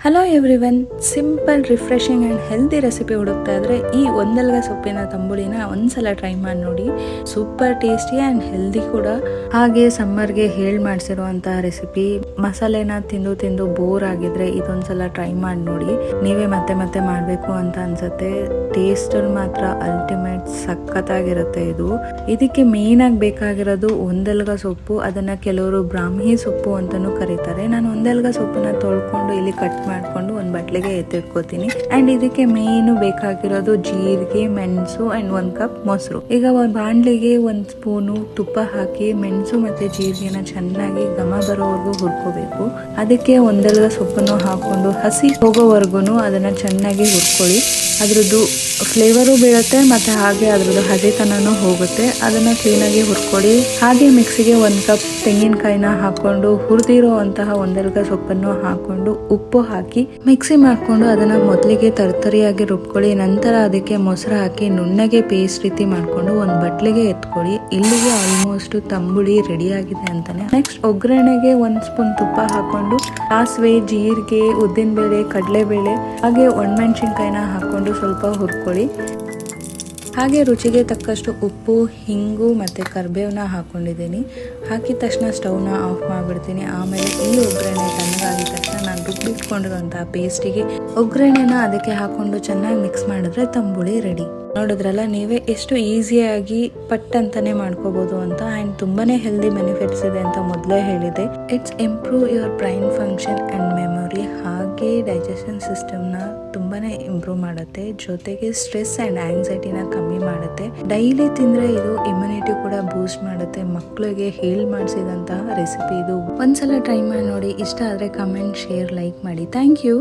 Hello everyone, simple refreshing and healthy recipe ಹುಡುಕ್ತಾ ಇದ್ರೆ ಈ ಒಂದೆಲ್ಗ ಸೊಪ್ಪಿನ ತಂಬುಳಿನ ಒಂದ್ಸಲ ಟ್ರೈ ಮಾಡಿ ನೋಡಿ. ಸೂಪರ್ ಟೇಸ್ಟಿ ಆ್ಯಂಡ್ ಹೆಲ್ದಿ ಕೂಡ. ಹಾಗೆ ಸಮ್ಮರ್ಗೆ ಮಾಡಿಸಿರುವಂತಹ ರೆಸಿಪಿ. ಮಸಾಲೆನ ತಿಂದು ತಿಂದು ಬೋರ್ ಆಗಿದ್ರೆ ಇದೊಂದ್ಸಲ ಟ್ರೈ ಮಾಡಿ ನೋಡಿ. ನೀವೇ ಮತ್ತೆ ಮತ್ತೆ ಮಾಡಬೇಕು ಅಂತ ಅನ್ಸುತ್ತೆ. ಟೇಸ್ಟ್ ಮಾತ್ರ ಅಲ್ಟಿಮೇಟ್, ಸಖತ್ತಾಗಿರುತ್ತೆ ಇದು. ಇದಕ್ಕೆ ಮೇನ್ ಆಗಿ ಬೇಕಾಗಿರೋದು ಒಂದೆಲ್ಗ ಸೊಪ್ಪು. ಅದನ್ನ ಕೆಲವರು ಬ್ರಾಹ್ಮಿ ಸೊಪ್ಪು ಅಂತಾನೂ ಕರೀತಾರೆ. ನಾನು ಒಂದೆಲ್ಗ ಸೊಪ್ಪನ್ನ ತೊಳ್ಕೊಂಡು ಇಲ್ಲಿ ಕಟ್ ಮಾಡ್ಕೊಂಡು ಒಂದು ಬಟ್ಲಿಗೆ ಎತ್ತಿಟ್ಕೋತೀನಿ. ಅಂಡ್ ಇದಕ್ಕೆ ಮೇನು ಬೇಕಾಗಿರೋದು ಜೀರಿಗೆ, ಮೆಣಸು ಅಂಡ್ 1 ಕಪ್ ಮೊಸರು. ಈಗ ಒಂದು ಬಾಂಡ್ಲಿಗೆ 1 ಸ್ಪೂನು ತುಪ್ಪ ಹಾಕಿ ಮೆಣಸು ಮತ್ತೆ ಜೀರಿಗೆನ ಚೆನ್ನಾಗಿ ಘಮ ಬರೋವರೆಗೂ ಹುರ್ಕೋಬೇಕು. ಅದಕ್ಕೆ ಒಂದೆಲ್ಗ ಸೊಪ್ಪನ್ನು ಹಾಕೊಂಡು ಹಸಿ ಹೋಗೋವರೆಗೂ ಅದನ್ನ ಚೆನ್ನಾಗಿ ಹುರ್ಕೊಳ್ಳಿ. ಅದ್ರದ್ದು ಫ್ಲೇವರು ಬೀಳುತ್ತೆ ಮತ್ತೆ ಹಾಗೆ ಅದ್ರದ್ದು ಹಸಿತನೂ ಹೋಗುತ್ತೆ. ಅದನ್ನ ಕ್ಲೀನಾಗಿ ಹುರ್ಕೊಳ್ಳಿ. ಹಾಗೆ ಮಿಕ್ಸಿಗೆ 1 ಕಪ್ ತೆಂಗಿನಕಾಯಿನ ಹಾಕೊಂಡು ಹುರಿದಿರೋ ಅಂತಹ ಒಂದೆಲ್ಗ ಸೊಪ್ಪನ್ನು ಹಾಕೊಂಡು ಉಪ್ಪು ಹಾಕಿ ಮಿಕ್ಸಿ ಮಾಡ್ಕೊಂಡು ಅದನ್ನ ಮೊದಲಿಗೆ ತರ್ತರಿಯಾಗಿ ರುಬ್ಕೊಳ್ಳಿ. ನಂತರ ಅದಕ್ಕೆ ಮೊಸರು ಹಾಕಿ ನುಣ್ಣಗೆ ಪೇಸ್ಟ್ ರೀತಿ ಮಾಡ್ಕೊಂಡು ಒಂದು ಬಟ್ಲಿಗೆ ಎತ್ಕೊಳ್ಳಿ. ಇಲ್ಲಿಗೆ ಆಲ್ಮೋಸ್ಟ್ ತಂಬುಳಿ ರೆಡಿ ಆಗಿದೆ ಅಂತಾನೆ. ನೆಕ್ಸ್ಟ್ ಒಗ್ಗರಣೆಗೆ 1 ಸ್ಪೂನ್ ತುಪ್ಪ ಹಾಕೊಂಡು ಸಾಸಿವೆ, ಜೀರಿಗೆ, ಉದ್ದಿನಬೇಳೆ, ಕಡಲೆಬೇಳೆ ಹಾಗೆ ಒಣಮೆಣಸಿನಕಾಯಿನ ಹಾಕೊಂಡು ಸ್ವಲ್ಪ ಹುರ್ಕೊಳ್ಳಿ. ಹಾಗೆ ರುಚಿಗೆ ತಕ್ಕಷ್ಟು ಉಪ್ಪು, ಹಿಂಗು ಮತ್ತು ಕರಿಬೇವನ್ನ ಹಾಕೊಂಡಿದ್ದೀನಿ. ಹಾಕಿದ ತಕ್ಷಣ ಸ್ಟವ್ನ ಆಫ್ ಮಾಡಿಬಿಡ್ತೀನಿ. ಆಮೇಲೆ ಈ ಒಗ್ಗರಣೆ ತಣ್ಣಗಾಗಿದ ತಕ್ಷಣ ನಾನು ರುಬ್ಬಿಟ್ಕೊಂಡಿರುವಂತಹ ಪೇಸ್ಟಿಗೆ ಒಗ್ಗರಣೆನ ಅದಕ್ಕೆ ಹಾಕೊಂಡು ಚೆನ್ನಾಗಿ ಮಿಕ್ಸ್ ಮಾಡಿದ್ರೆ ತಂಬುಳಿ ರೆಡಿ. ನೋಡಿದ್ರಲ್ಲ ನೀವೇ ಎಷ್ಟು ಈಸಿಯಾಗಿ ಪಟ್ ಅಂತಾನೆ ಮಾಡ್ಕೋಬಹುದು ಅಂತ. ಆ್ಯಂಡ್ ತುಂಬಾನೇ ಹೆಲ್ದಿ ಬೆನಿಫಿಟ್ಸ್ ಇದೆ ಅಂತ ಮೊದಲೇ ಹೇಳಿದೆ. It's improve your brain function and memory. ಹಾಗೆ ಡೈಜೆಷನ್ ಸಿಸ್ಟಮ್ನ ತುಂಬಾನೇ ಇಂಪ್ರೂವ್ ಮಾಡುತ್ತೆ. ಜೊತೆಗೆ ಸ್ಟ್ರೆಸ್ ಆ್ಯಂಡ್ ಆಂಗ್ಸೈಟಿನ ಕಮ್ಮಿ ಮಾಡುತ್ತೆ. ಡೈಲಿ ತಿಂದರೆ ಇದು ಇಮ್ಯುನಿಟಿ ಕೂಡ ಬೂಸ್ಟ್ ಮಾಡುತ್ತೆ. ಮಕ್ಕಳಿಗೆ ಹೇಳಿ ಮಾಡಿಸಿದಂತಹ ರೆಸಿಪಿ ಇದು. ಒಂದ್ಸಲ ಟ್ರೈ ಮಾಡಿ ನೋಡಿ. ಇಷ್ಟ ಆದರೆ ಕಮೆಂಟ್, ಶೇರ್, ಲೈಕ್ ಮಾಡಿ. Thank you.